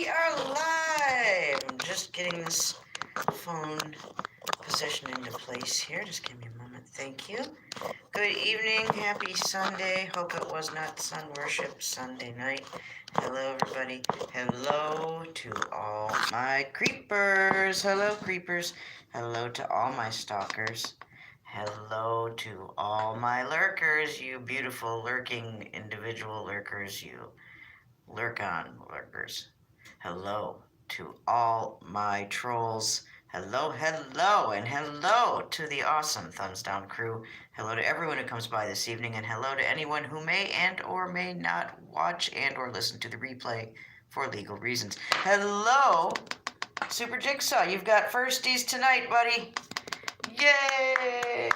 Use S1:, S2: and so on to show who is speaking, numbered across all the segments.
S1: We are live. I'm just getting this phone positioned into place here. Just give me a moment. Thank you. Good evening. Happy Sunday. Hope it was not sun worship Sunday night. Hello, everybody. Hello to all my creepers. Hello, creepers. Hello to all my stalkers. Hello to all my lurkers, you beautiful lurking individual lurkers, you lurk on lurkers. Hello to all my trolls. Hello, hello, and hello to the awesome Thumbs Down crew. Hello to everyone who comes by this evening, and hello to anyone who may and or may not watch and or listen to the replay for legal reasons. Hello, Super Jigsaw. You've got firsties tonight, buddy. Yay!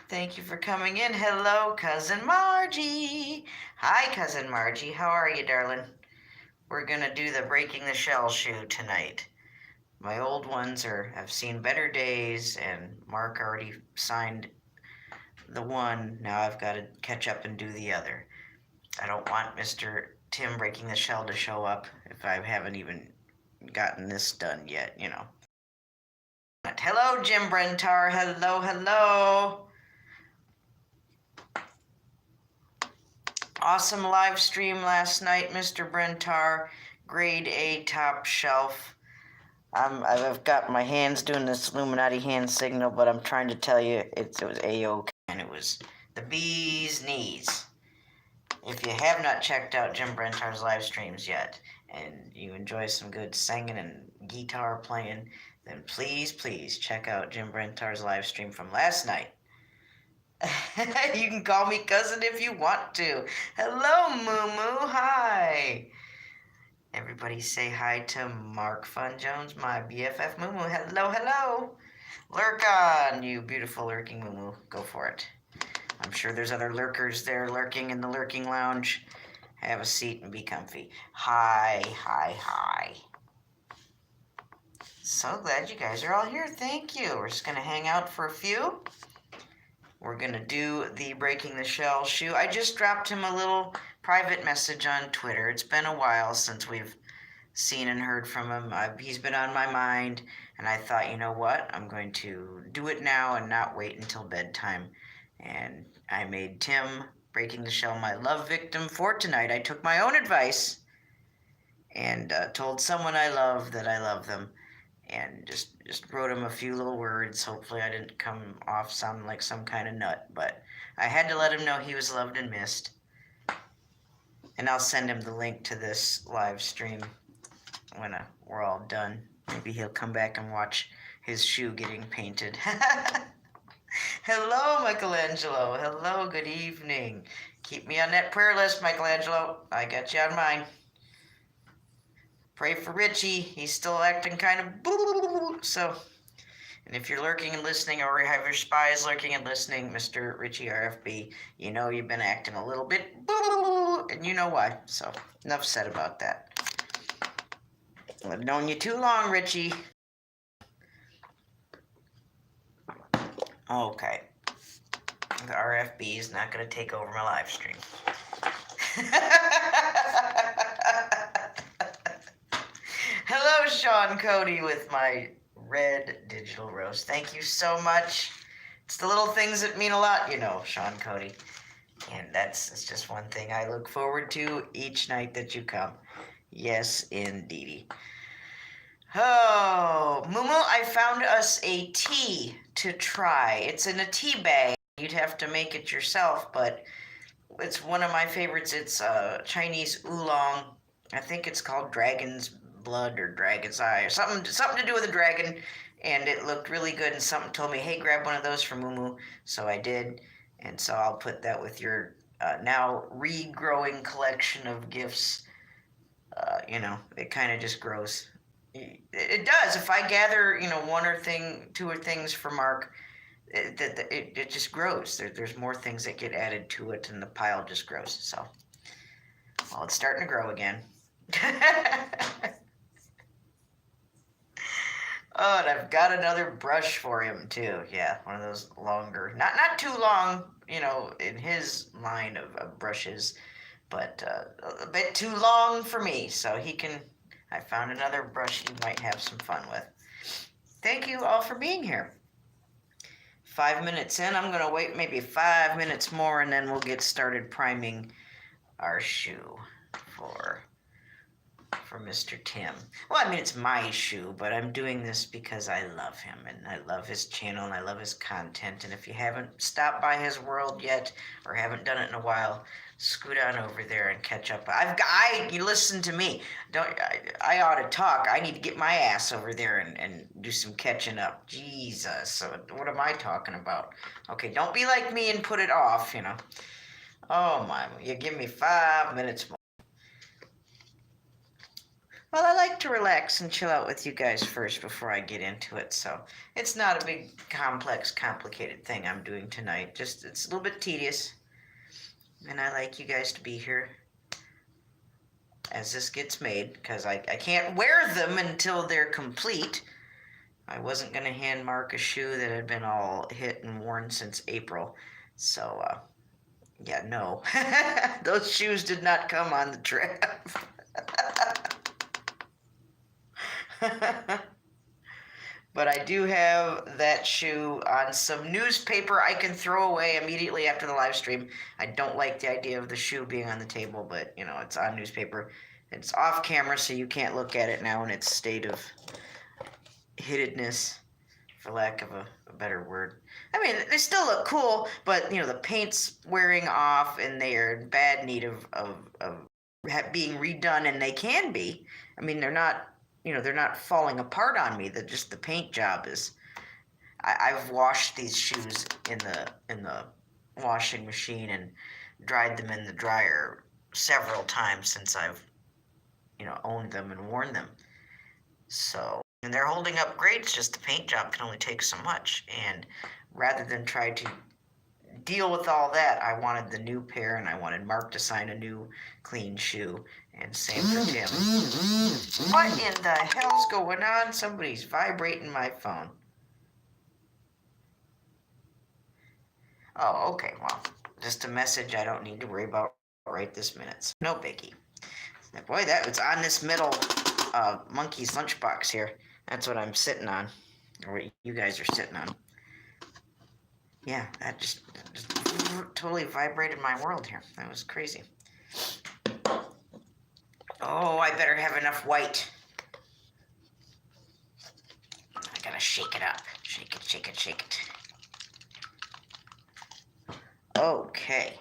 S1: Thank you for coming in. Hello, Cousin Margie. Hi, Cousin Margie. How are you, darling? We're going to do the Breaking the Shell shoe tonight. My old ones have seen better days, and Mark already signed the one. Now I've got to catch up and do the other. I don't want Mr. Tim Breaking the Shell to show up if I haven't even gotten this done yet, you know. Hello, Jim Brentar. Hello, hello. Awesome live stream last night, Mr. Brentar. Grade A top shelf. I've got my hands doing this Illuminati hand signal, but I'm trying to tell you it was A-OK, and it was the bee's knees. If you have not checked out Jim Brentar's live streams yet, and you enjoy some good singing and guitar playing, then please check out Jim Brentar's live stream from last night. You can call me cousin if you want to. Hello, Moo Moo. Hi. Everybody say hi to Mark Fun Jones, my BFF Moo Moo. Hello, hello. Lurk on, you beautiful lurking Moo Moo. Go for it. I'm sure there's other lurkers there lurking in the lurking lounge. Have a seat and be comfy. Hi. So glad you guys are all here. Thank you. We're just going to hang out for a few. We're going to do the Breaking the Shell shoe. I just dropped him a little private message on Twitter. It's been a while since we've seen and heard from him. He's been on my mind, and I thought, you know what? I'm going to do it now and not wait until bedtime. And I made Tim Breaking the Shell my love victim for tonight. I took my own advice and told someone I love that I love them. And just wrote him a few little words. Hopefully I didn't come off sounding like some kind of nut, but I had to let him know he was loved and missed. And I'll send him the link to this live stream when we're all done. Maybe he'll come back and watch his shoe getting painted. Hello, Michelangelo. Hello, good evening. Keep me on that prayer list, Michelangelo. I got you on mine. Pray for Richie. He's still acting kind of so. And if you're lurking and listening, or have your spies lurking and listening, Mr. Richie RFB, you know you've been acting a little bit and you know why. So enough said about that. I've known you too long, Richie. Okay. The RFB is not going to take over my live stream. Hello, Sean Cody with my red digital rose. Thank you so much. It's the little things that mean a lot, you know, Sean Cody. And it's just one thing I look forward to each night that you come. Yes, indeedy. Oh, Moo Moo, I found us a tea to try. It's in a tea bag. You'd have to make it yourself, but it's one of my favorites. It's Chinese oolong. I think it's called Dragon's Blood or Dragon's Eye or something to do with a dragon. And it looked really good. And something told me, hey, grab one of those for Moo Moo. So I did. And so I'll put that with your now regrowing collection of gifts. You know, it kind of just grows. It does. If I gather, you know, two or things for Mark, it just grows. There's more things that get added to it, and the pile just grows. So, well, it's starting to grow again. Oh, and I've got another brush for him too. Yeah, one of those longer, not too long, you know, in his line of brushes, but a bit too long for me. So I found another brush he might have some fun with. Thank you all for being here. 5 minutes in, I'm going to wait maybe 5 minutes more, and then we'll get started priming our shoe for Mr. Tim. Well, I mean, it's my shoe, but I'm doing this because I love him, and I love his channel, and I love his content. And if you haven't stopped by his world yet, or haven't done it in a while, scoot on over there and catch up. You listen to me. I ought to talk. I need to get my ass over there and do some catching up. Jesus, so what am I talking about? Okay, don't be like me and put it off, you know. Oh my, you give me 5 minutes more. Well, I like to relax and chill out with you guys first before I get into it, so it's not a big, complex, complicated thing I'm doing tonight. Just, it's a little bit tedious, and I like you guys to be here as this gets made, because I can't wear them until they're complete. I wasn't going to hand mark a shoe that had been all hit and worn since April, so, yeah, no. Those shoes did not come on the trip. But I do have that shoe on some newspaper I can throw away immediately after the live stream. I don't like the idea of the shoe being on the table, but, you know, it's on newspaper. It's off camera, so you can't look at it now in its state of hiddenness, for lack of a better word. I mean, they still look cool, but, you know, the paint's wearing off, and they are in bad need of being redone, and they can be. I mean, they're not falling apart on me. Just the paint job is. I've washed these shoes in the washing machine and dried them in the dryer several times since I've, you know, owned them and worn them. So, and they're holding up great. It's just the paint job can only take so much. And rather than try to deal with all that, I wanted the new pair, and I wanted Mark to sign a new clean shoe, and same for Tim. What in the hell's going on? Somebody's vibrating my phone. Oh, okay, well, just a message I don't need to worry about right this minute. No biggie. Boy, that was on this middle monkey's lunchbox here. That's what I'm sitting on, or what you guys are sitting on. Yeah, that just totally vibrated my world here. That was crazy. Oh, I better have enough white. I gotta shake it up. Shake it, shake it, shake it. Okay.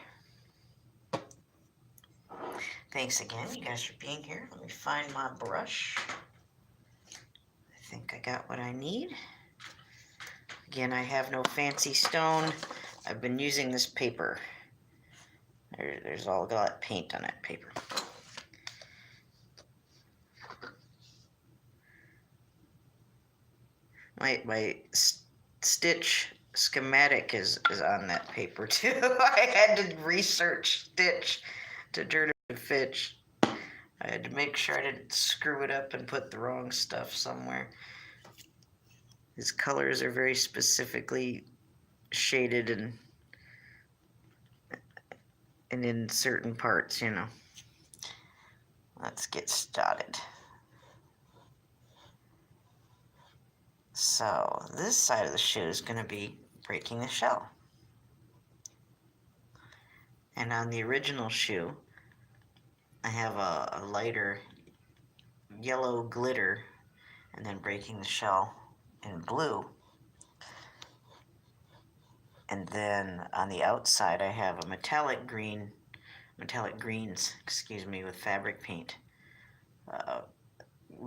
S1: Thanks again, you guys, for being here. Let me find my brush. I think I got what I need. Again, I have no fancy stone. I've been using this paper. There's all got paint on that paper. My stitch schematic is on that paper too. I had to research stitch to Dirty Fitch. I had to make sure I didn't screw it up and put the wrong stuff somewhere. His colors are very specifically shaded and in certain parts, you know. Let's get started. So this side of the shoe is going to be breaking the shell. And on the original shoe, I have a lighter yellow glitter and then breaking the shell in blue. And then on the outside, I have a metallic greens, with fabric paint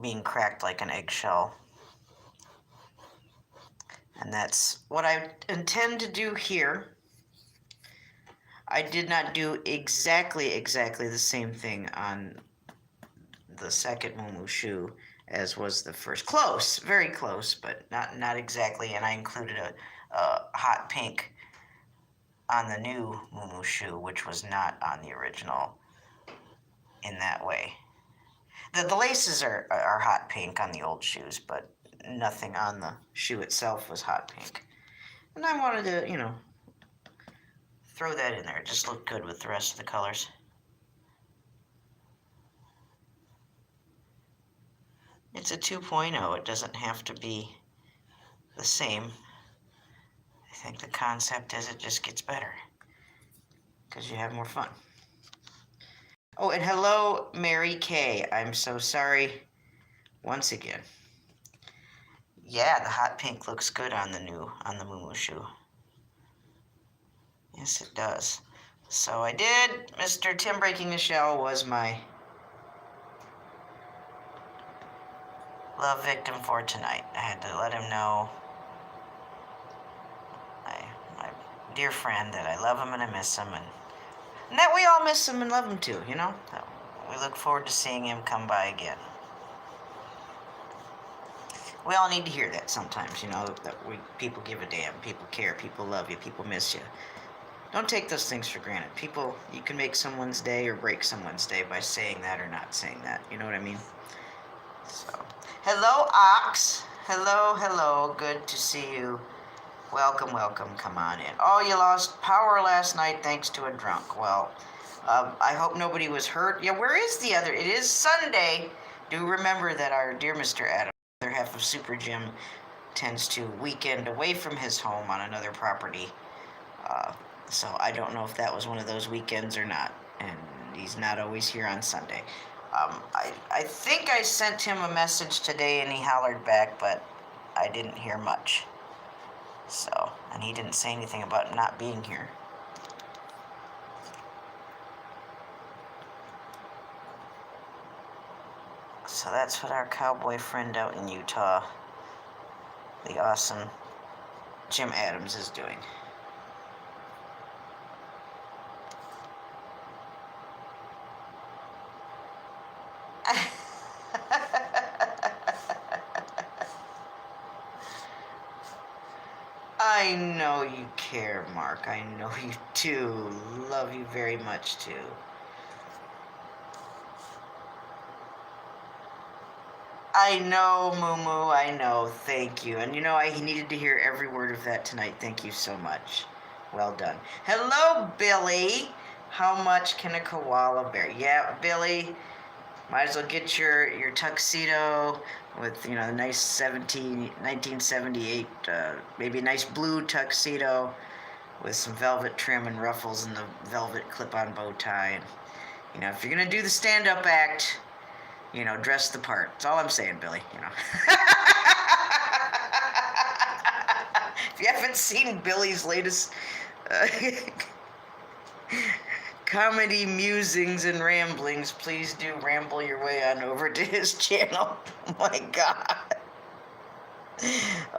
S1: being cracked like an eggshell. And that's what I intend to do here. I did not do exactly the same thing on the second Mumu shoe as was the first. Close, very close, but not exactly. And I included a hot pink on the new Mumu shoe, which was not on the original in that way. The laces are hot pink on the old shoes, but nothing on the shoe itself was hot pink. And I wanted to, throw that in there. It just looked good with the rest of the colors. It's a 2.0. It doesn't have to be the same. I think the concept is it just gets better because you have more fun. Oh, and hello, Mary Kay. I'm so sorry once again. Yeah, the hot pink looks good on the Moo shoe. Yes, it does. So I did. Mr. Tim Breaking the Shell was my love victim for tonight. I had to let him know, my dear friend, that I love him and I miss him, and that we all miss him and love him too, you know? We look forward to seeing him come by again. We all need to hear that sometimes, you know, that people give a damn, people care, people love you, people miss you. Don't take those things for granted. People, you can make someone's day or break someone's day by saying that or not saying that. You know what I mean? So, hello, Ox. Hello. Good to see you. Welcome. Come on in. Oh, you lost power last night thanks to a drunk. Well, I hope nobody was hurt. Yeah, where is the other? It is Sunday. Do remember that our dear Mr. Adam, the other half of Super Jim, tends to weekend away from his home on another property. So I don't know if that was one of those weekends or not. And he's not always here on Sunday. I think I sent him a message today and he hollered back, but I didn't hear much. So, and he didn't say anything about not being here. So that's what our cowboy friend out in Utah, the awesome Jim Adams, is doing. I know you care, Mark. I know you do. Love you very much, too. I know, Moo. I know. Thank you. And you know, I needed to hear every word of that tonight. Thank you so much. Well done. Hello, Billy. How much can a koala bear? Yeah, Billy. Might as well get your tuxedo with, you know, the nice 1978, maybe a nice blue tuxedo with some velvet trim and ruffles and the velvet clip-on bow tie. And, you know, if you're going to do the stand-up act, you know, dress the part. That's all I'm saying, Billy, you know. If you haven't seen Billy's latest comedy musings and ramblings, please do ramble your way on over to his channel. Oh my God.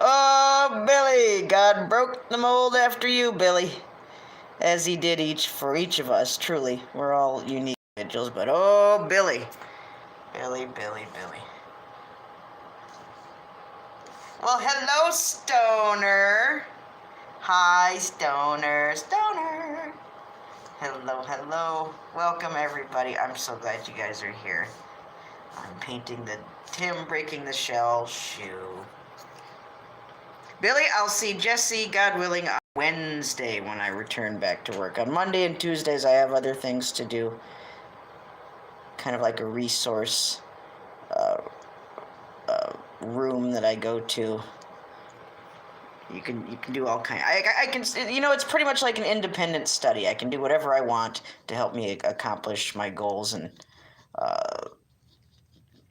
S1: Oh, Billy, God broke the mold after you, Billy. As he did for each of us, truly. We're all unique individuals, but oh, Billy. Billy. Well, hello, Stoner. Hi, Stoner. Hello. Welcome, everybody. I'm so glad you guys are here. I'm painting the Tim Breaking the Shell shoe. Billy, I'll see Jesse, God willing, on Wednesday when I return back to work. On Monday and Tuesdays, I have other things to do. Kind of like a resource room that I go to. You can do all kinds. I can, you know, it's pretty much like an independent study. I can do whatever I want to help me accomplish my goals, and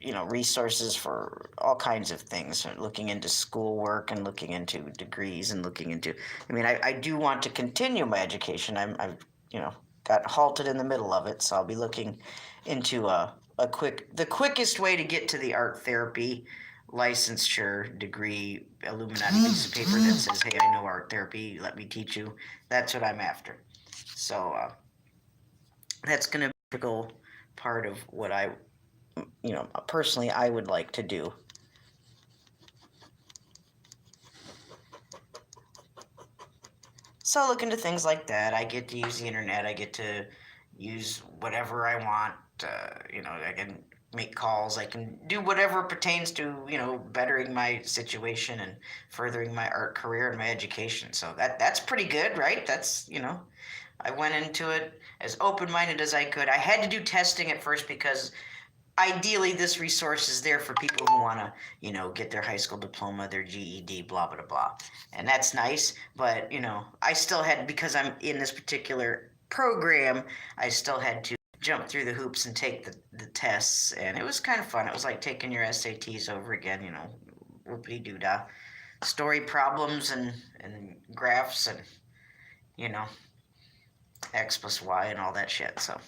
S1: you know, resources for all kinds of things. Looking into schoolwork and looking into degrees and looking into. I mean, I do want to continue my education. I've you know, got halted in the middle of it, so I'll be looking into the quickest way to get to the art therapy licensure degree, Illuminati piece of paper that says, hey, I know art therapy, let me teach you. That's what I'm after. So that's going to be a critical part of what I, you know, personally I would like to do. So look into things like that. I get to use the internet. I get to use whatever I want. You know, I can make calls. I can do whatever pertains to, you know, bettering my situation and furthering my art career and my education. So that's pretty good, right? That's, you know, I went into it as open-minded as I could. I had to do testing at first because ideally, this resource is there for people who want to, get their high school diploma, their GED, blah, blah, blah. And that's nice. But, I still had, because I'm in this particular program, I still had to jump through the hoops and take the tests. And it was kind of fun. It was like taking your SATs over again, whoopity-doo-dah. Story problems and graphs and, X plus Y and all that shit. So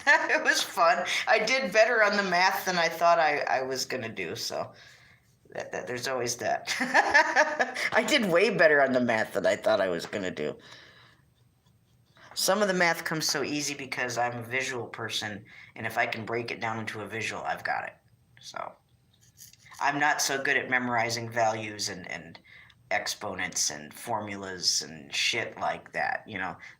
S1: it was fun. I did better on the math than I thought I was going to do. So there's always that. I did way better on the math than I thought I was going to do. Some of the math comes so easy because I'm a visual person, and if I can break it down into a visual, I've got it. So I'm not so good at memorizing values and exponents and formulas and shit like that.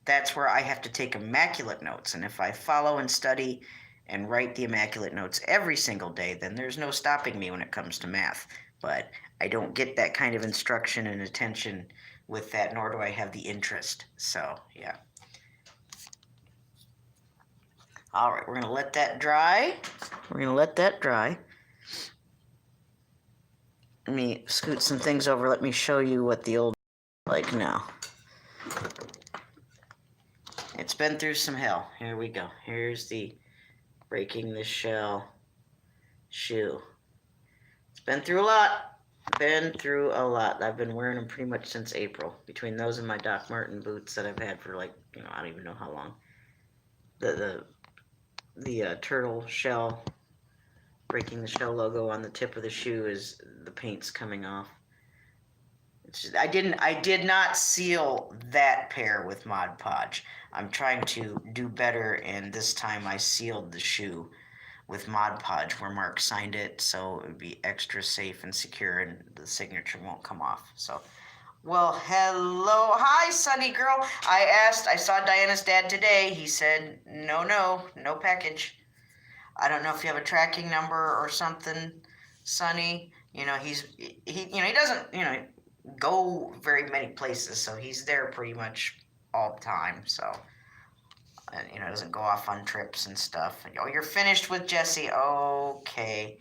S1: That's where I have to take immaculate notes. And if I follow and study and write the immaculate notes every single day, then there's no stopping me when it comes to math. But I don't get that kind of instruction and attention with that, nor do I have the interest. So, yeah. All right, we're going to let that dry. Let me scoot some things over. Let me show you what the old like now. It's been through some hell. Here we go. Here's the breaking the shell shoe. It's been through a lot. I've been wearing them pretty much since April. Between those and my Doc Marten boots that I've had for I don't even know how long. The turtle shell, breaking the shell logo on the tip of the shoe is the paint's coming off. I did not seal that pair with Mod Podge. I'm trying to do better, and this time I sealed the shoe with Mod Podge where Mark signed it, so it would be extra safe and secure, and the signature won't come off. So, well, hello. Hi, Sunny girl. I saw Diana's dad today. He said, no package. I don't know if you have a tracking number or something, Sonny. He doesn't, go very many places, so he's there pretty much all the time. So, and doesn't go off on trips and stuff. Oh, you're finished with Jessie. Okay,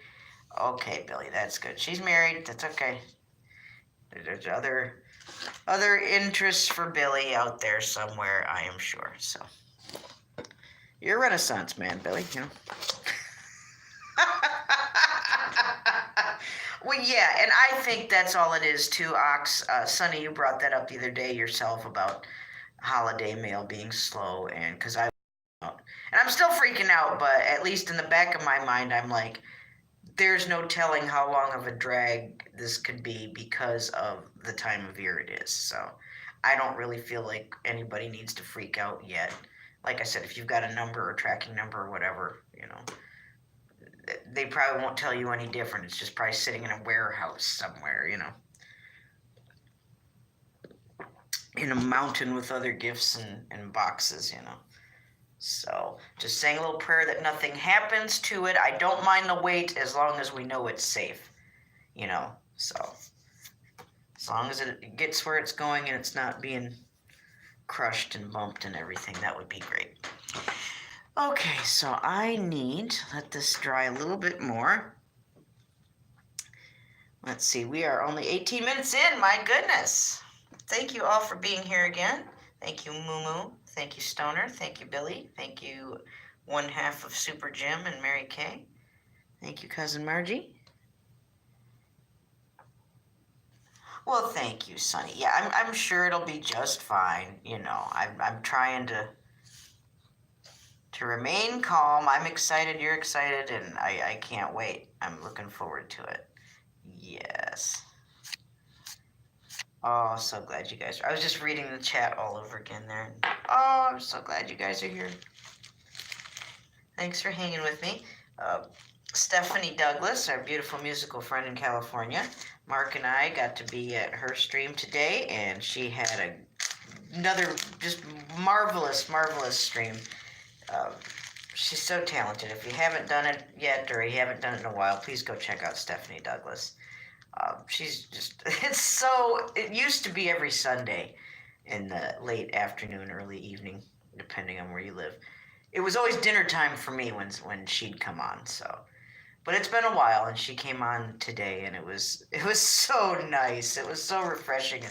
S1: Billy, that's good. She's married. That's okay. There's other interests for Billy out there somewhere, I am sure. So, you're a Renaissance man, Billy. Well, yeah, and I think that's all it is too, Ox. Sonny, you brought that up the other day yourself about holiday mail being slow, and because and I'm still freaking out, but at least in the back of my mind, I'm like, there's no telling how long of a drag this could be because of the time of year it is. So I don't really feel like anybody needs to freak out yet. Like I said, if you've got a number or tracking number or whatever, they probably won't tell you any different. It's just probably sitting in a warehouse somewhere, in a mountain with other gifts and boxes, So just saying a little prayer that nothing happens to it. I don't mind the wait as long as we know it's safe, So as long as it gets where it's going and it's not being crushed and bumped and everything, that would be great. Okay, so I need to let this dry a little bit more. Let's see, we are only 18 minutes in, my goodness. Thank you all for being here again. Thank you, Moo. Thank you, Stoner. Thank you, Billy. Thank you, one half of Super Jim and Mary Kay. Thank you, Cousin Margie. Well, thank you, Sonny. Yeah, I'm sure it'll be just fine. I'm trying to remain calm. I'm excited, you're excited, and I can't wait. I'm looking forward to it. Yes. Oh, so glad you guys are. I was just reading the chat all over again there. Oh, I'm so glad you guys are here. Thanks for hanging with me. Stephanie Douglas, our beautiful musical friend in California. Mark and I got to be at her stream today, and she had another just marvelous stream. She's so talented. If you haven't done it yet or you haven't done it in a while, please go check out Stephanie Douglas. She's just, it used to be every Sunday in the late afternoon, early evening, depending on where you live. it was always dinner time for me when she'd come on. So, but it's been a while, and she came on today, and it was so nice. It was so refreshing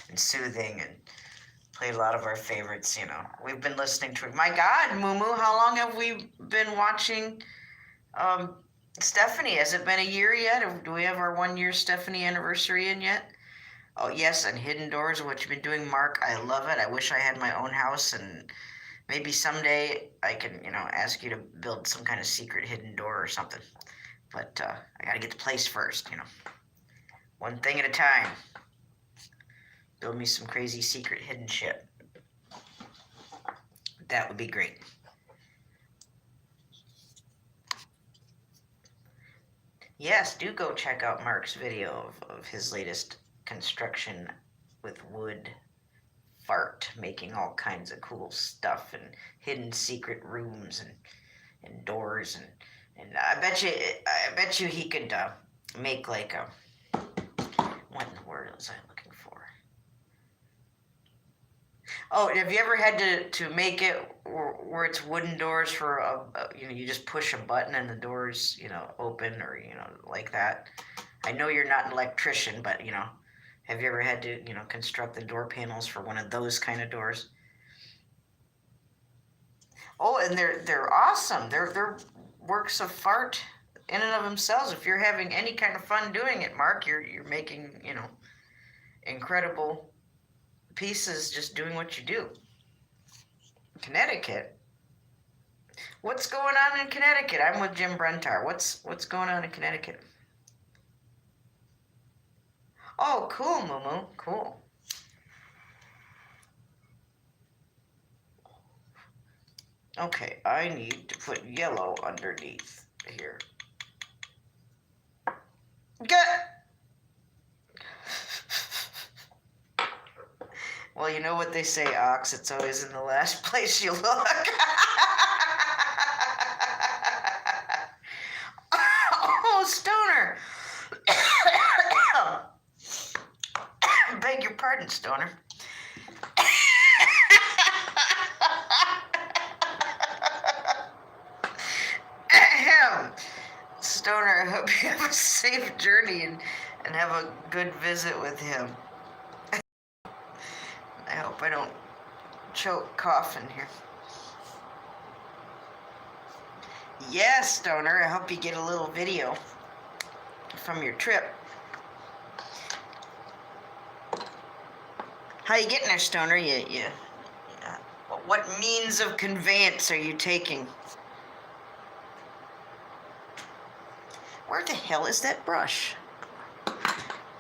S1: and soothing, and played a lot of our favorites. We've been listening to it. My God, Moo, how long have we been watching? Um, Stephanie, has it been a year yet? Or do we have our 1 year Stephanie anniversary in yet? Oh yes, and Hidden Doors, what you've been doing, Mark. I love it. I wish I had my own house, and maybe someday I can, ask you to build some kind of secret hidden door or something. But I gotta get the place first, One thing at a time. Build me some crazy secret hidden shit. That would be great. Yes, do go check out Mark's video of his latest construction with wood fart, making all kinds of cool stuff and hidden secret rooms and doors and I bet you he could make like a, what in the word was I looking for? Oh, have you ever had to make it where it's wooden doors for you just push a button and the doors open, or like that? I know you're not an electrician, but have you ever had to construct the door panels for one of those kind of doors? Oh, and they're awesome. They're works of fart in and of themselves. If you're having any kind of fun doing it, Mark, you're making incredible pieces just doing what you do. Connecticut. What's going on in Connecticut? I'm with Jim Brentar. What's going on in Connecticut? Oh, cool, Moo. Cool. Okay, I need to put yellow underneath here. Well, you know what they say, Ox, it's always in the last place you look. Oh, Stoner. Beg your pardon, Stoner. Stoner, I hope you have a safe journey and have a good visit with him. I hope I don't choke coughing here. Yes, Stoner, I hope you get a little video from your trip. How you getting there, Stoner? What means of conveyance are you taking? Where the hell is that brush?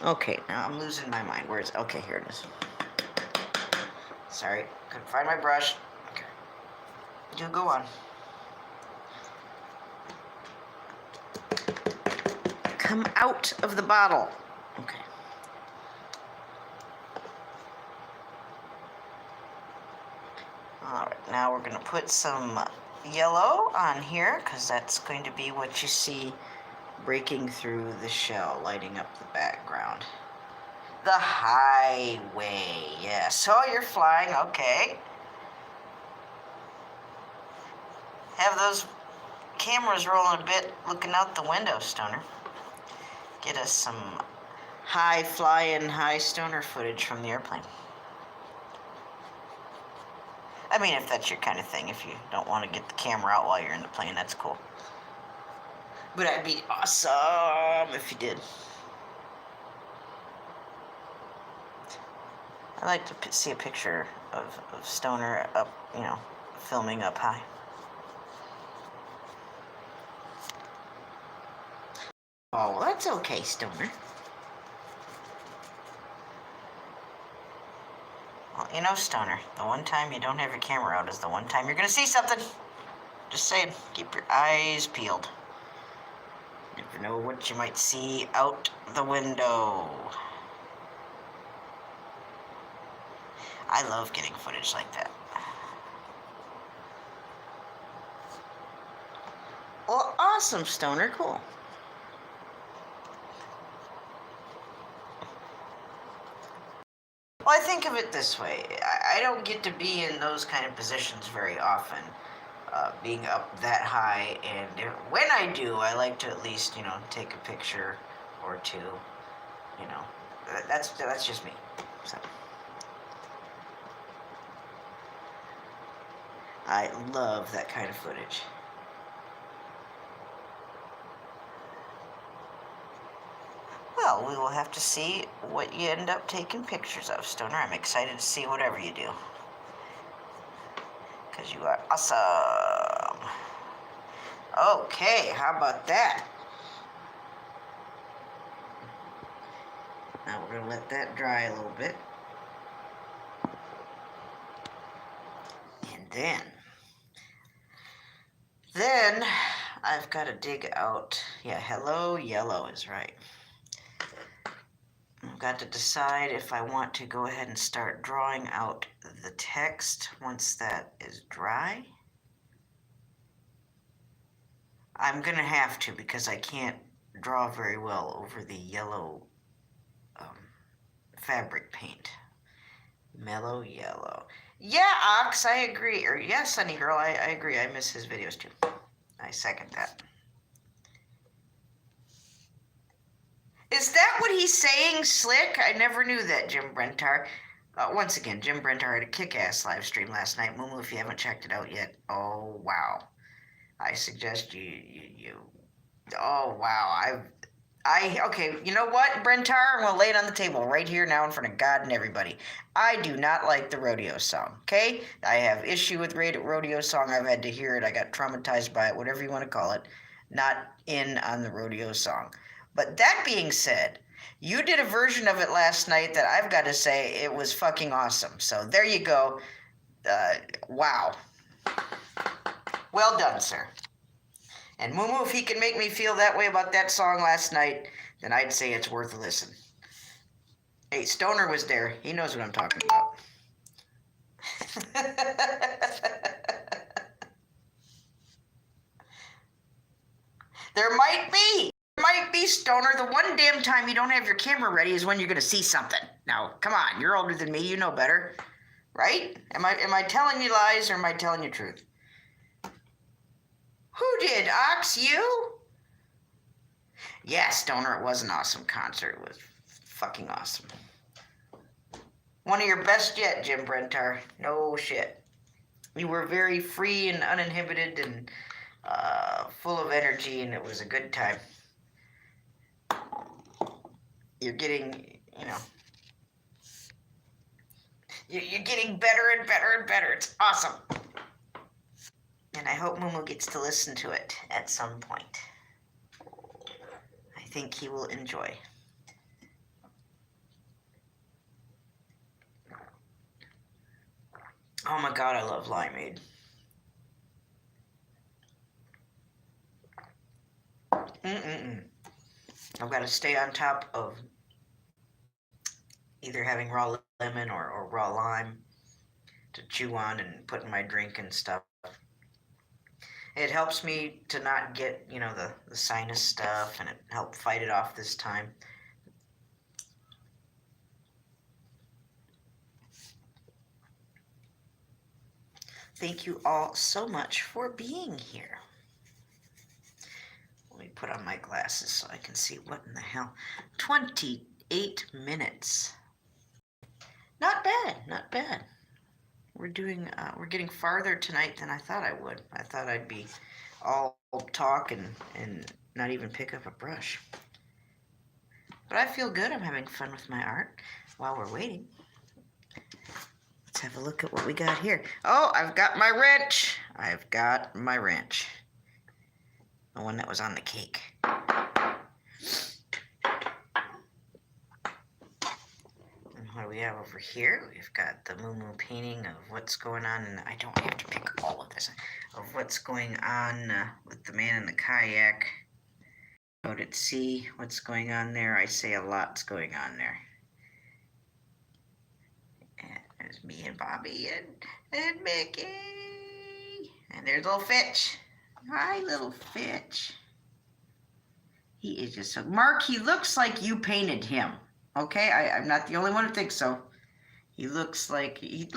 S1: Okay, now I'm losing my mind. Okay, here it is. Sorry, couldn't find my brush. Okay. You go on. Come out of the bottle. Okay. All right, now we're going to put some yellow on here, because that's going to be what you see breaking through the shell, lighting up the background. The highway, yes. Oh, you're flying, okay. Have those cameras rolling a bit, looking out the window, Stoner. Get us some high flying, high stoner footage from the airplane. I mean, if that's your kind of thing, if you don't want to get the camera out while you're in the plane, that's cool. But that'd be awesome if you did. I'd like to see a picture of Stoner up, filming up high. Oh, well, that's okay, Stoner. Well, Stoner, the one time you don't have your camera out is the one time you're going to see something. Just saying, keep your eyes peeled. You never know what you might see out the window. I love getting footage like that. Well, awesome, Stoner, cool. Well, I think of it this way. I don't get to be in those kind of positions very often. being up that high, and when I do, I like to at least, take a picture or two, you know. That's just me. So I love that kind of footage. Well, we will have to see what you end up taking pictures of, Stoner. I'm excited to see whatever you do. Because you are awesome. Okay, how about that? Now we're going to let that dry a little bit. And then I've got to dig out, hello yellow is right. I've got to decide if I want to go ahead and start drawing out the text once that is dry. I'm going to have to, because I can't draw very well over the yellow fabric paint. Mellow yellow. Yeah, Ox, I agree. Or yeah, Sunny Girl, I agree. I miss his videos too. I second that. Is that what he's saying, Slick? I never knew that, Jim Brentar. Once again, Jim Brentar had a kick-ass live stream last night. Mumu, if you haven't checked it out yet, oh, wow. I suggest you oh, wow. Okay, you know what, Brentar? I'm going to lay it on the table right here now in front of God and everybody. I do not like the rodeo song, okay? I have issue with rodeo song. I've had to hear it. I got traumatized by it, whatever you want to call it. Not in on the rodeo song. But that being said, you did a version of it last night that I've got to say it was fucking awesome. So there you go. Wow. Well done, sir. And Mumu, if he can make me feel that way about that song last night, then I'd say it's worth a listen. Hey, Stoner was there. He knows what I'm talking about. There might be, Stoner. The one damn time you don't have your camera ready is when you're going to see something. Now, come on. You're older than me. You know better. Right? Am I telling you lies or am I telling you truth? Who did, Ox? You? Yeah, Stoner, it was an awesome concert. It was fucking awesome. One of your best yet, Jim Brentar. No shit. You were very free and uninhibited and full of energy, and it was a good time. You're getting, you're getting better and better and better. It's awesome. And I hope Mumu gets to listen to it at some point. I think he will enjoy. Oh my God, I love limeade. I've got to stay on top of either having raw lemon or raw lime to chew on and put in my drink and stuff. It helps me to not get, the sinus stuff, and it helped fight it off this time. Thank you all so much for being here. Let me put on my glasses so I can see what in the hell. 28 minutes. Not bad, not bad. We're getting farther tonight than I thought I would. I thought I'd be all talk and not even pick up a brush. But I feel good. I'm having fun with my art while we're waiting. Let's have a look at what we got here. Oh, I've got my wrench. I've got my wrench. The one that was on the cake. What do we have over here? We've got the Mumu painting of what's going on, and I don't have to pick all of this, of what's going on with the man in the kayak out at sea. What's going on there? I say a lot's going on there. And there's me and Bobby and Mickey. And there's little Fitch. Hi, little Fitch. He is just so... Mark, he looks like you painted him. Okay, I'm not the only one who thinks so. He looks like he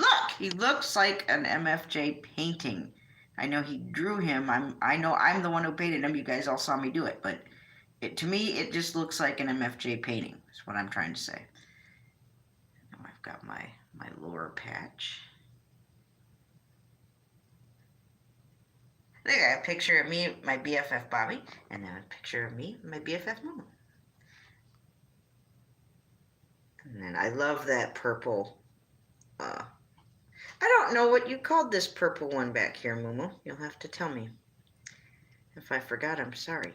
S1: looks like an MFJ painting. I know he drew him. I know I'm the one who painted him. You guys all saw me do it, but to me, it just looks like an MFJ painting. Is what I'm trying to say. Now I've got my lower patch. Look, I got a picture of me, my BFF Bobby, and then a picture of me, my BFF Momo. And then I love that purple. I don't know what you called this purple one back here, Momo. You'll have to tell me. If I forgot, I'm sorry.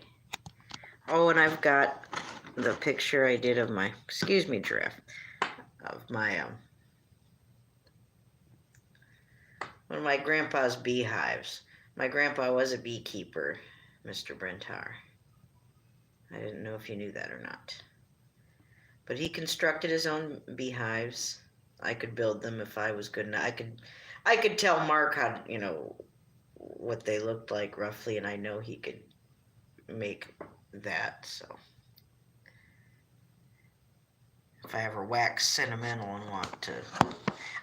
S1: Oh, and I've got the picture I did of my, excuse me, giraffe, of my, one of my grandpa's beehives. My grandpa was a beekeeper, Mr. Brentar. I didn't know if you knew that or not. But he constructed his own beehives. I could build them if I was good enough. I could tell Mark how, what they looked like roughly, and I know he could make that, so. If I ever wax sentimental and want to.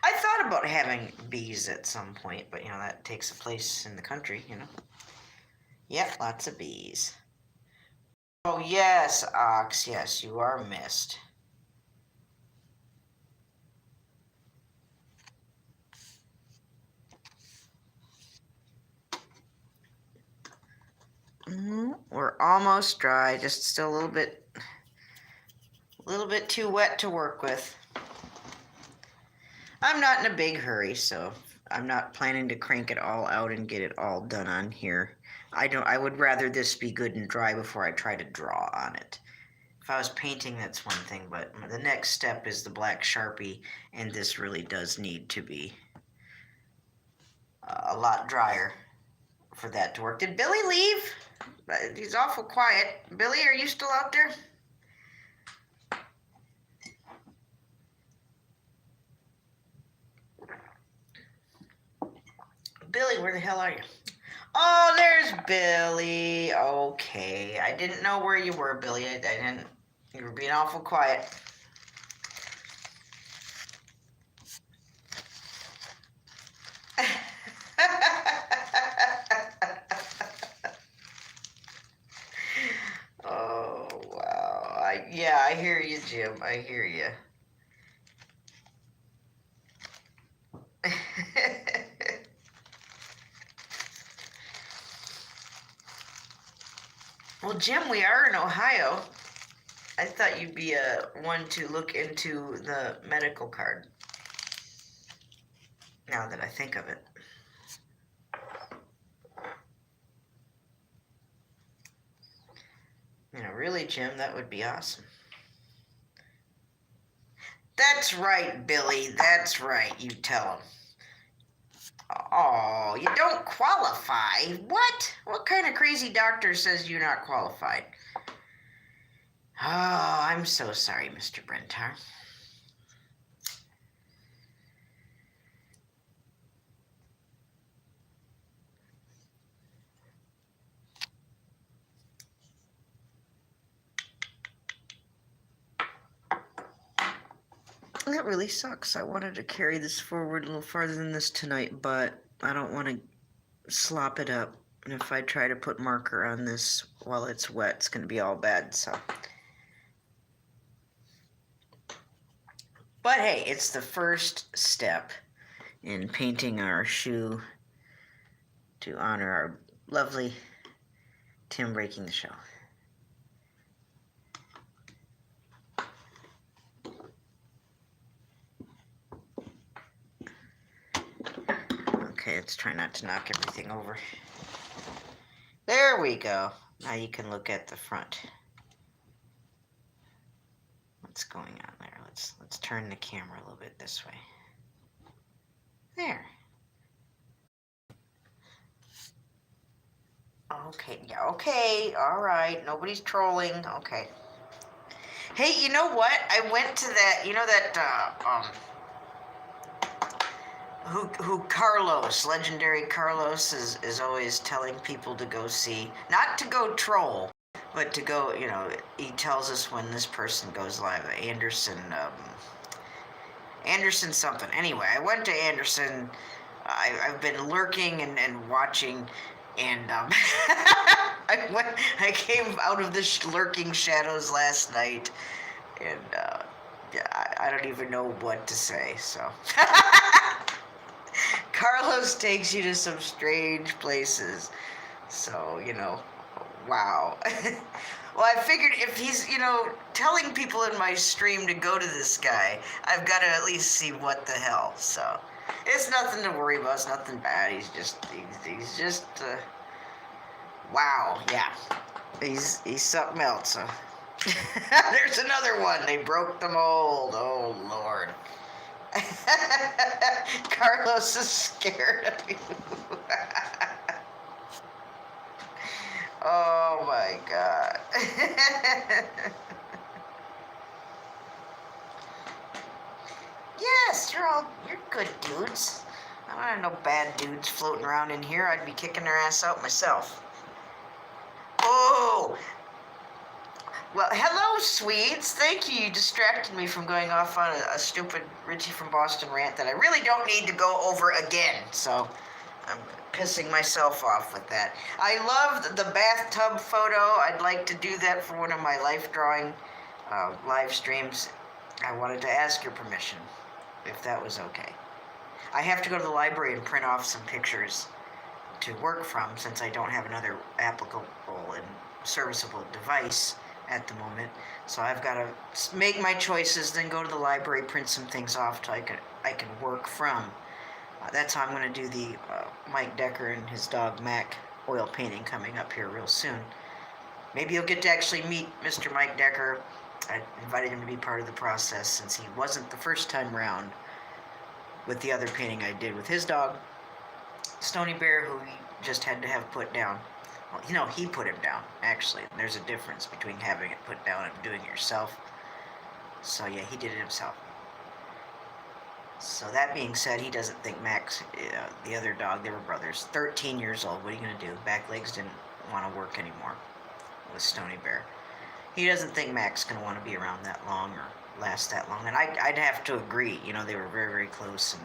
S1: I thought about having bees at some point, but that takes a place in the country, Yep, lots of bees. Oh yes, Ox, yes, you are missed. We're almost dry, just still a little bit too wet to work with. I'm not in a big hurry, so I'm not planning to crank it all out and get it all done on here. I would rather this be good and dry before I try to draw on it. If I was painting, that's one thing, but the next step is the black Sharpie, and this really does need to be a lot drier for that to work. Did Billy leave? He's awful quiet. Billy, are you still out there? Billy, where the hell are you? Oh, there's Billy. Okay. I didn't know where you were, Billy. I didn't. You were being awful quiet. Oh, wow. Yeah, I hear you, Jim. I hear you. Well, Jim, we are in Ohio. I thought you'd be one to look into the medical card. Now that I think of it. Really, Jim, that would be awesome. That's right, Billy. That's right. You tell him. Oh, you don't qualify? What? What kind of crazy doctor says you're not qualified? Oh, I'm so sorry, Mr. Brentar. That really sucks. I wanted to carry this forward a little farther than this tonight, but I don't want to slop it up. And if I try to put marker on this while it's wet, it's going to be all bad, so. But hey, it's the first step in painting our shoe to honor our lovely Tim breaking the shell. Okay, let's try not to knock everything over. There we go. Now you can look at the front. What's going on there? Let's turn the camera a little bit this way. There. Okay, yeah, okay, all right. Nobody's trolling. Okay. Hey, you know what? I went to that, who Carlos, legendary Carlos, is always telling people to go see, not to go troll, but to go, he tells us when this person goes live. Anderson something. Anyway, I went to Anderson I've been lurking and watching, and I came out of the lurking shadows last night, and yeah, I don't even know what to say. So Carlos takes you to some strange places. So, wow. Well, I figured if he's, telling people in my stream to go to this guy, I've got to at least see what the hell. So, it's nothing to worry about. It's nothing bad. He's just, wow. Yeah. He's something else. There's another one. They broke the mold. Oh, Lord. Carlos is scared of you. Oh my God. Yes, you're good dudes. I don't have no bad dudes floating around in here. I'd be kicking their ass out myself. Oh! Well, hello, Swedes. Thank you. You distracted me from going off on a stupid Richie from Boston rant that I really don't need to go over again. So, I'm pissing myself off with that. I love the bathtub photo. I'd like to do that for one of my life drawing live streams. I wanted to ask your permission, if that was okay. I have to go to the library and print off some pictures to work from, since I don't have another applicable and serviceable device at the moment. So I've got to make my choices, then go to the library, print some things off till I can work from. That's how I'm going to do the Mike Decker and his dog Mac oil painting coming up here real soon. Maybe you'll get to actually meet Mr. Mike Decker. I invited him to be part of the process since he wasn't the first time round with the other painting I did with his dog, Stony Bear, who he just had to have put down. Well, he put him down, actually. There's a difference between having it put down and doing it yourself. So, yeah, he did it himself. So, that being said, he doesn't think Max, the other dog, they were brothers, 13 years old. What are you going to do? Back legs didn't want to work anymore with Stony Bear. He doesn't think Mac's going to want to be around that long or last that long. And I'd have to agree. They were very, very close. And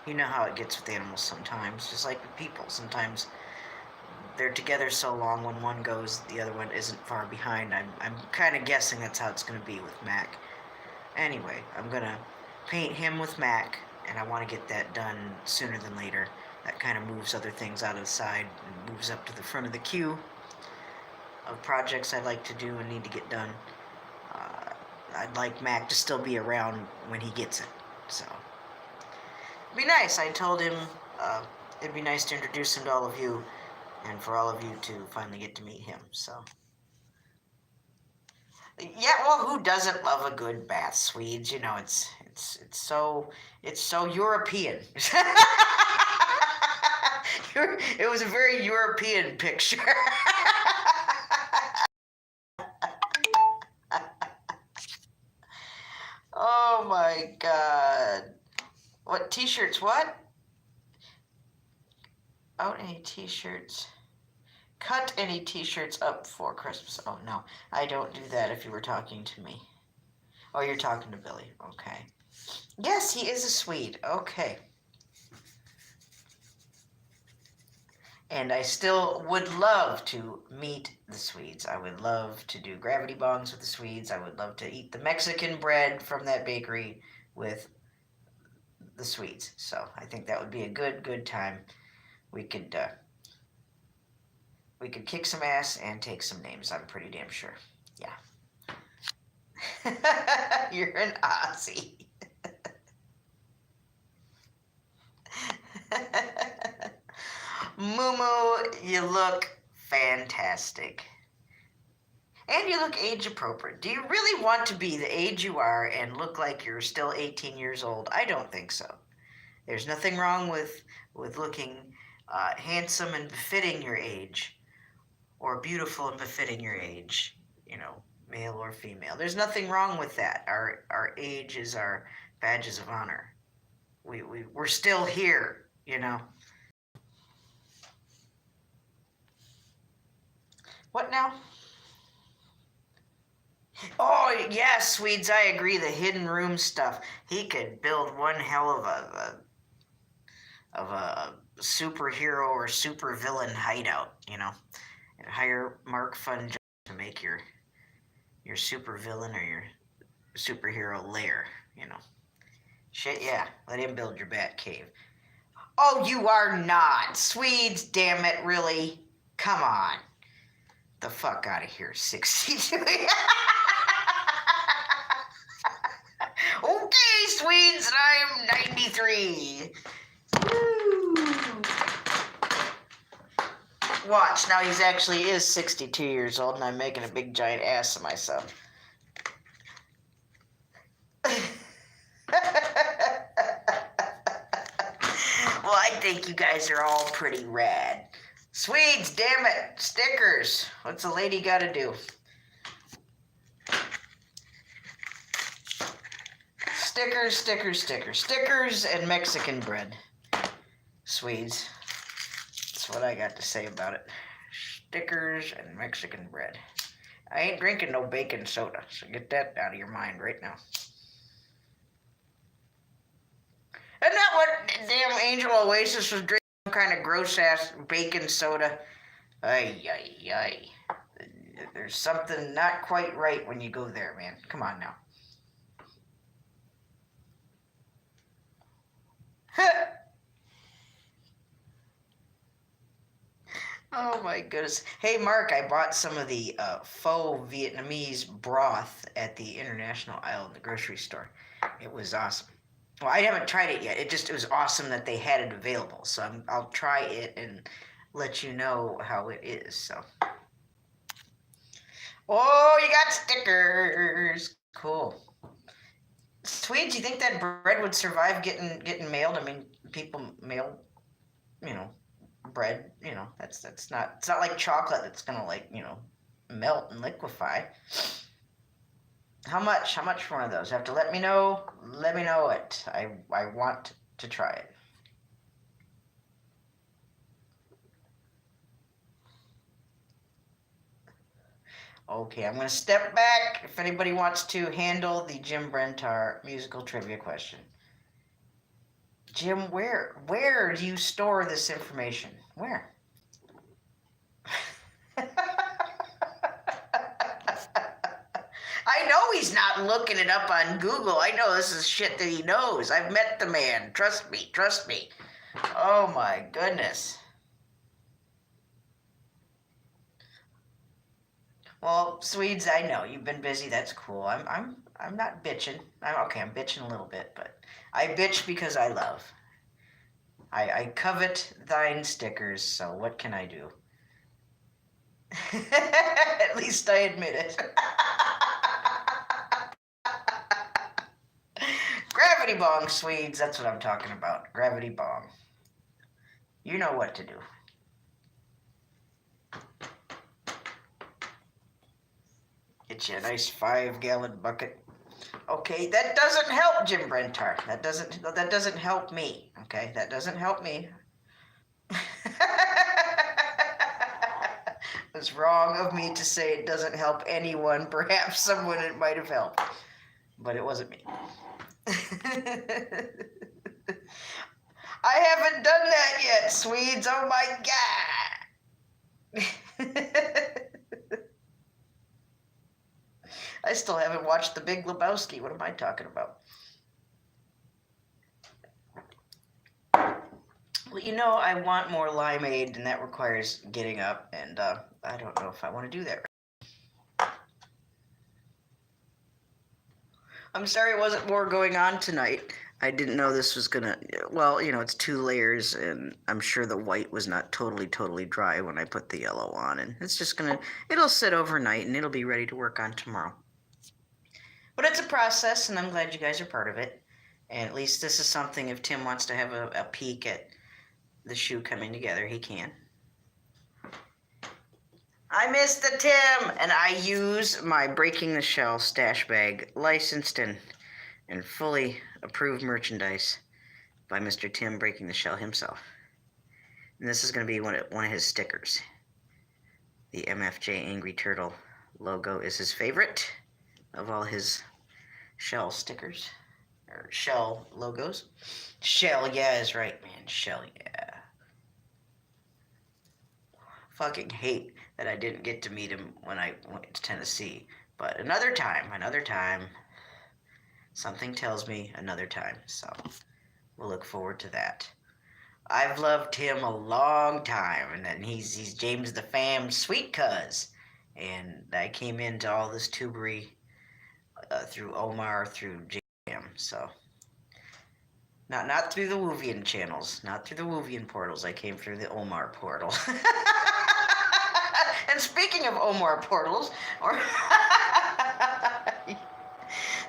S1: you know how it gets with animals sometimes, just like with people. Sometimes they're together so long, when one goes, the other one isn't far behind. I'm kind of guessing that's how it's going to be with Mac. Anyway, I'm going to paint him with Mac, and I want to get that done sooner than later. That kind of moves other things out of the side and moves up to the front of the queue of projects I'd like to do and need to get done. I'd like Mac to still be around when he gets it. So, it'd be nice. I told him it'd be nice to introduce him to all of you, and for all of you to finally get to meet him. So, yeah. Well, who doesn't love a good bath, Swedes? It's so European. It was a very European picture. Oh my God. What t-shirts? What? Out any t-shirts? Cut any t-shirts up for Christmas. Oh no, I don't do that if you were talking to me. Oh, you're talking to Billy. Okay. Yes, he is a Swede. Okay. And I still would love to meet the Swedes. I would love to do gravity bongs with the Swedes. I would love to eat the Mexican bread from that bakery with the Swedes. So I think that would be a good time. We could kick some ass and take some names. I'm pretty damn sure. Yeah. You're an Aussie. Moo, you look fantastic. And you look age appropriate. Do you really want to be the age you are and look like you're still 18 years old? I don't think so. There's nothing wrong with looking handsome and befitting your age, or beautiful and befitting your age, male or female. There's nothing wrong with that. Our age is our badges of honor. We're still here, What now? Oh, yes, Swedes, I agree. The hidden room stuff. He could build one hell of of a superhero or supervillain hideout, you know. And hire Mark Fun to make your supervillain or your superhero lair, you know. Shit, yeah. Let him build your bat cave. Oh, you are not. Swedes, damn it, really? Come on. The fuck out of here, 62. Okay, Swedes, I'm 93. Woo. Watch, now he's actually is 62 years old and I'm making a big giant ass of myself. Well, I think you guys are all pretty rad. Swedes, damn it. Stickers. What's a lady got to do? Stickers, stickers, stickers. Stickers and Mexican bread. Swedes. That's what I got to say about it. Stickers and Mexican bread. I ain't drinking no bacon soda, so get that out of your mind right now. Isn't that what damn Angel Oasis was drinking? Some kind of gross-ass bacon soda? Ay, ay, ay. There's something not quite right when you go there, man. Come on now. Oh my goodness. Hey Mark, I bought some of the faux Vietnamese broth at the International Aisle in the grocery store. It was awesome. Well, I haven't tried it yet. It was awesome that they had it available. So I'll try it and let you know how it is. So. Oh, you got stickers. Cool. Swedes, you think that bread would survive getting mailed? I mean, people mail, you know, bread. You know, that's not. It's not like chocolate that's gonna like melt and liquefy. How much? How much for one of those? You have to let me know. Let me know it. I want to try it. Okay, I'm going to step back if anybody wants to handle the Jim Brentar musical trivia question. Jim, where do you store this information? Where? I know he's not looking it up on Google. I know this is shit that he knows. I've met the man. Trust me, trust me. Oh my goodness. Well, Swedes, I know you've been busy. That's cool. I'm not bitching. I'm bitching a little bit, but I bitch because I love. I covet thine stickers, so what can I do? At least I admit it. Gravity bong, Swedes, that's what I'm talking about. Gravity bong. You know what to do. Get you a nice 5-gallon bucket. Okay, that doesn't help, Jim Brentar. That doesn't help me. Okay, that doesn't help me. It's wrong of me to say it doesn't help anyone. Perhaps someone it might have helped, but it wasn't me. I haven't done that yet, Swedes. Oh my god. I still haven't watched The Big Lebowski. What am I talking about? Well, I want more limeade, and that requires getting up, and I don't know if I want to do that. I'm sorry it wasn't more going on tonight. I didn't know this was gonna, well, it's 2 layers, and I'm sure the white was not totally dry when I put the yellow on, and it's just it'll sit overnight, and it'll be ready to work on tomorrow. But it's a process, and I'm glad you guys are part of it. And at least this is something, if Tim wants to have a peek at the shoe coming together, he can. I miss the Tim, and I use my Breaking the Shell stash bag, licensed and fully approved merchandise by Mr. Tim Breaking the Shell himself. And this is going to be one of his stickers. The MFJ Angry Turtle logo is his favorite of all his shell stickers. or Shell logos. Shell, yeah, is right, man. Shell, yeah. Fucking hate that I didn't get to meet him when I went to Tennessee. But another time. Something tells me another time. So we'll look forward to that. I've loved him a long time, and then he's James the Fam's sweet cuz. And I came into all this tubery through Omar, through Jam. So not through the Woovian channels, not through the Woovian portals. I came through the Omar portal. And speaking of Omar portals, or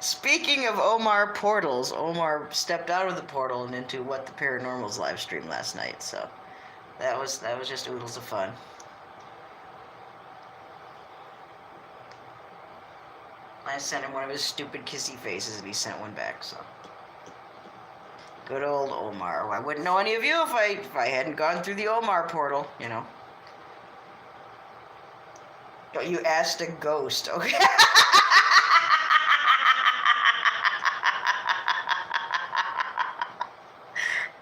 S1: speaking of Omar portals, Omar stepped out of the portal and into What the Paranormal's live stream last night. So that was just oodles of fun. I sent him one of his stupid kissy faces, and he sent one back. So good old Omar. I wouldn't know any of you if I hadn't gone through the Omar portal. You know. You asked a ghost, okay?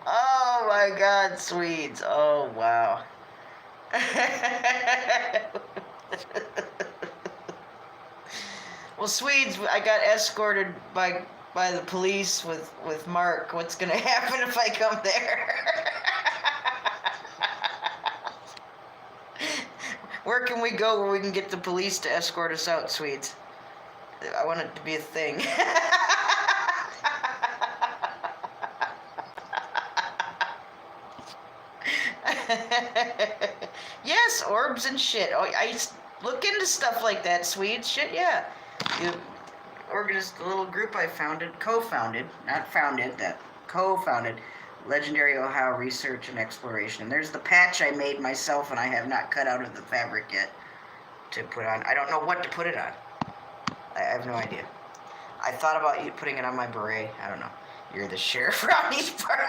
S1: Oh my God, Swedes! Oh wow. Well, Swedes, I got escorted by the police with Mark. What's gonna happen if I come there? Where can we go where we can get the police to escort us out, Swedes? I want it to be a thing. Yes, orbs and shit. Oh, I look into stuff like that, Swedes. Shit, yeah. You organized a little group I co-founded, Legendary Ohio Research and Exploration. And there's the patch I made myself, and I have not cut out of the fabric yet to put on. I don't know what to put it on. I have no idea. I thought about you putting it on my beret. I don't know. You're the sheriff around these parts.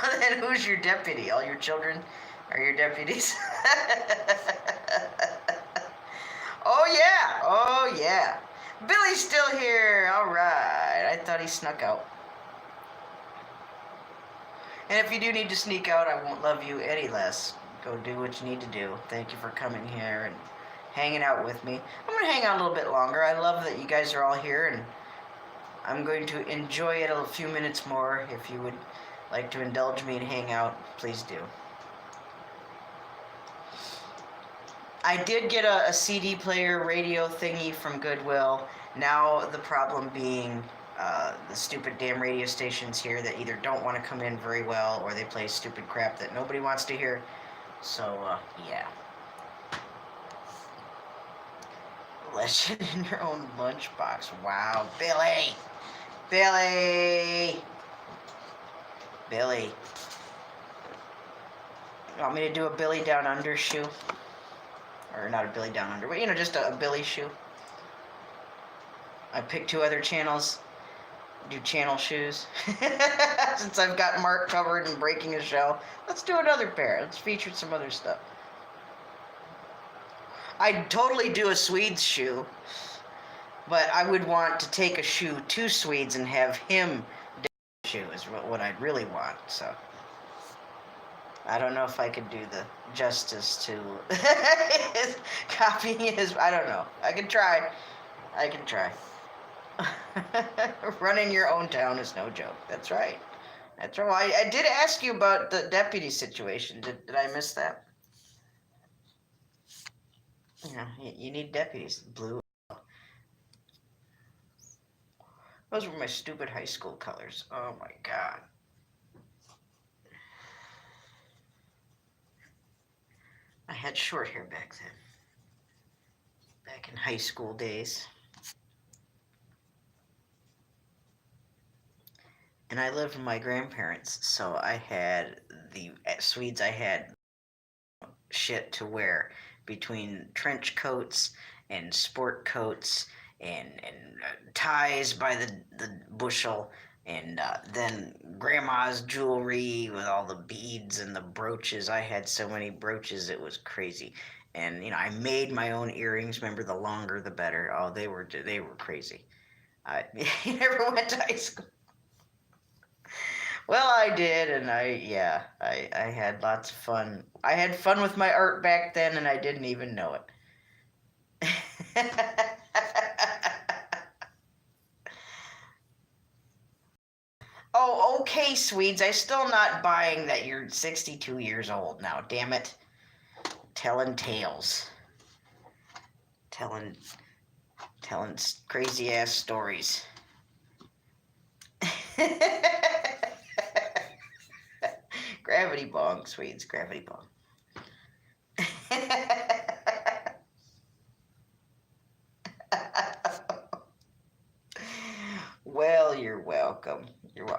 S1: Well, then who's your deputy? All your children are your deputies? Oh yeah. Billy's still here. All right. I thought he snuck out. And if you do need to sneak out, I won't love you any less. Go do what you need to do. Thank you for coming here and hanging out with me. I'm going to hang out a little bit longer. I love that you guys are all here, and I'm going to enjoy it a few minutes more. If you would like to indulge me and hang out, please do. I did get a CD player radio thingy from Goodwill. Now the problem being the stupid damn radio stations here that either don't want to come in very well or they play stupid crap that nobody wants to hear. So, yeah. Legend in your own lunchbox. Wow. Billy! Billy! Billy. You want me to do a Billy Down Under shoe? Or not a Billy Down Under, but just a Billy shoe. I picked 2 other channels. Do channel shoes. Since I've got Mark covered in breaking a shell, let's do another pair. Let's feature some other stuff. I'd totally do a Swedes shoe, but I would want to take a shoe to Swedes and have him do a shoe is what I'd really want, so. I don't know if I could do the justice to copying his. I don't know. I can try. Running your own town is no joke. That's right. That's right. I did ask you about the deputy situation. Did I miss that? Yeah, you need deputies. Blue. Those were my stupid high school colors. Oh my God. I had short hair back then. Back in high school days. And I lived with my grandparents, so I had at Swedes, I had shit to wear between trench coats and sport coats and ties by the bushel And then grandma's jewelry with all the beads and the brooches. I had so many brooches, it was crazy. And I made my own earrings. Remember, the longer the better. Oh, they were crazy. You never went to high school. Well, I did, and I had lots of fun. I had fun with my art back then, and I didn't even know it. Oh, okay, Swedes. I'm still not buying that you're 62 years old now. Damn it. Telling tales. Telling crazy ass stories. Gravity bong, Swedes. Gravity bong. Well, you're welcome.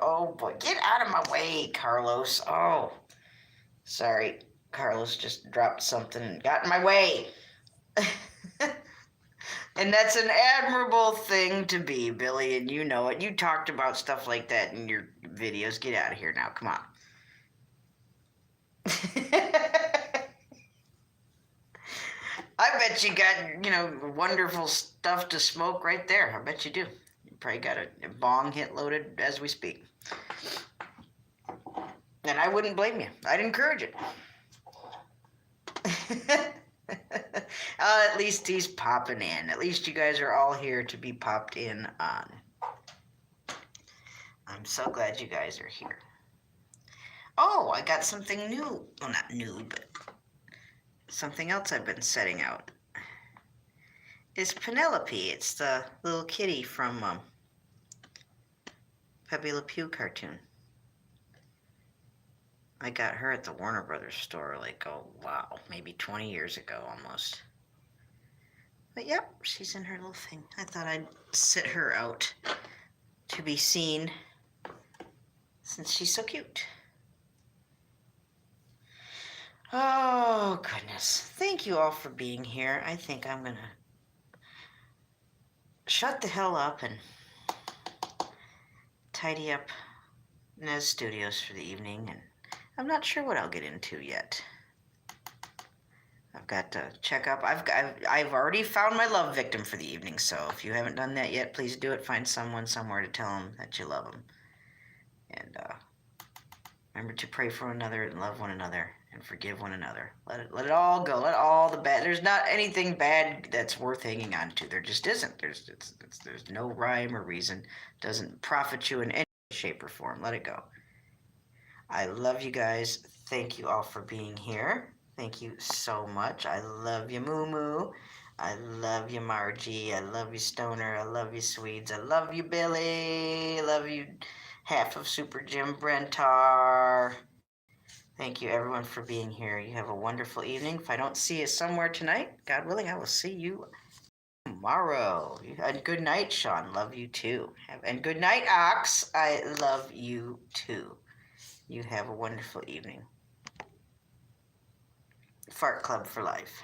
S1: Oh boy, get out of my way, Carlos. Oh, sorry. Carlos just dropped something and got in my way. And that's an admirable thing to be, Billy, and you know it. You talked about stuff like that in your videos. Get out of here now. Come on. I bet you got, wonderful stuff to smoke right there. I bet you do. You probably got a bong hit loaded as we speak. And I wouldn't blame you. I'd encourage it. At least he's popping in. At least you guys are all here to be popped in on. I'm so glad you guys are here. Oh, I got something new. Well, not new, but something else I've been setting out. It's Penelope. It's the little kitty from Pepe Le Pew cartoon. I got her at the Warner Brothers store maybe 20 years ago almost. But yep, she's in her little thing. I thought I'd sit her out to be seen since she's so cute. Oh, goodness. Thank you all for being here. I think I'm going to shut the hell up and tidy up Nez Studios for the evening, and I'm not sure what I'll get into yet. I've got to check up. I've already found my love victim for the evening, so if you haven't done that yet, please do it. Find someone somewhere to tell them that you love them. And remember to pray for one another and love one another and forgive one another. Let it all go. Let all the bad. There's not anything bad that's worth hanging on to. There just isn't. There's no rhyme or reason. It doesn't profit you in any shape or form. Let it go. I love you guys. Thank you all for being here. Thank you so much. I love you, Moo Moo. I love you, Margie. I love you, Stoner. I love you, Swedes. I love you, Billy. I love you, half of Super Jim Brentar. Thank you, everyone, for being here. You have a wonderful evening. If I don't see you somewhere tonight, God willing, I will see you tomorrow. And good night, Sean. Love you, too. And good night, Ox. I love you, too. You have a wonderful evening. Fart Club for life.